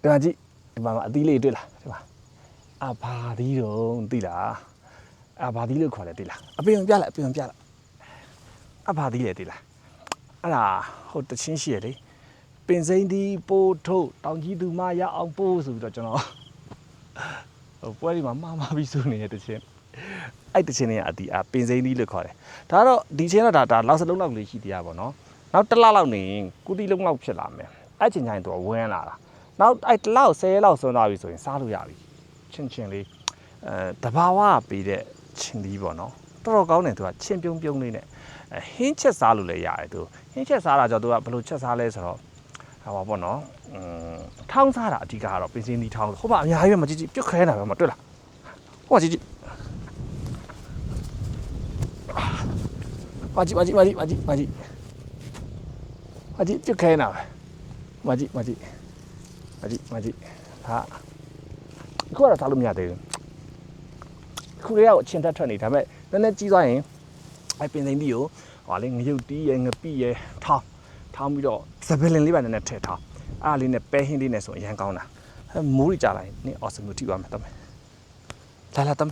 ဒီမှာကြည့်ဒီမှာအသီးလေးတွေ့လားဒီမှာဘာသီးတော့သိလားဘာသီးလို့ခေါ်လဲသိလားအပင်ပြလိုက်ဘာသီးလဲသိလားအဲ့ဒါဟုတ်တချင်းရှိရလေပင်စိမ့်သီးပိုးထုတ်တောင်ကြီးသူမရအောင်ပိုးဆိုပြီးတော့ကျွန်တော်ဟိုပွဲဒီမှာမှားပြီးဆိုနေတဲ့တချင်းအဲ့တချင်းလေးကအတီးပင်စိမ့်သီးလို့ခေါ်တယ်ဒါတော့ဒီချင်းတော့ဒါလောက်စလုံးလောက်လေးရှိသေးရပါတော့နောက်တစ်လလောက်နေကုတီလုံးလောက်ဖြစ်လာမယ်အဲ့ချိန်ကျရင်သူကဝင်းလာတာနောက်အဲ့တစ်လောက်10လောက်ဆွမ်းသွားပြီဆိုရင်စားလို့ရပြီချင်းလေးတဘာဝပေးတဲ့ချင်းသီးပေါ့နော်တော်ကောင်းတယ်သူကချင်းပြုံးလေးနဲ့ဟင်းချက်စားလို့လည်းရတယ်သူဟင်းချက်စားတာကြောင့်သူကဘယ်လိုချက်စားလဲဆိုတော့ဟာပါပေါ့နော်ထောင်းစားတာအဓိကကတော့ပင်စင်းသီးထောင်းဟိုမှာအများကြီးပဲမကြည့်ပြုတ်ခဲနေတာပဲမတွေ့လားဟိုမှာကြည့်မကြည့်ပြုတ်ခဲနေတာပဲမကြည့်ဟာခုကတော့စားလို့မရသေးဘူးခုလေးကတော့အချင်းတက်ထွက်နေဒါပေမဲ့နည်းနည်းကြီးသွားရင်အဲ့ပင်စိမ့်သီးကိုဟောလေငရုတ်တီးရယ်ငပိရယ်ထောင်းပြီးတော့စပယ်လင်လေးပါနည်းနည်းထည့်ထားအားလေးနဲ့ပဲဟင်းလေးနဲ့ဆိုအရန်ကောင်းတာမိုးရီကြလိုက်နင်းအော်စမူတီပါမယ်တမလာတမ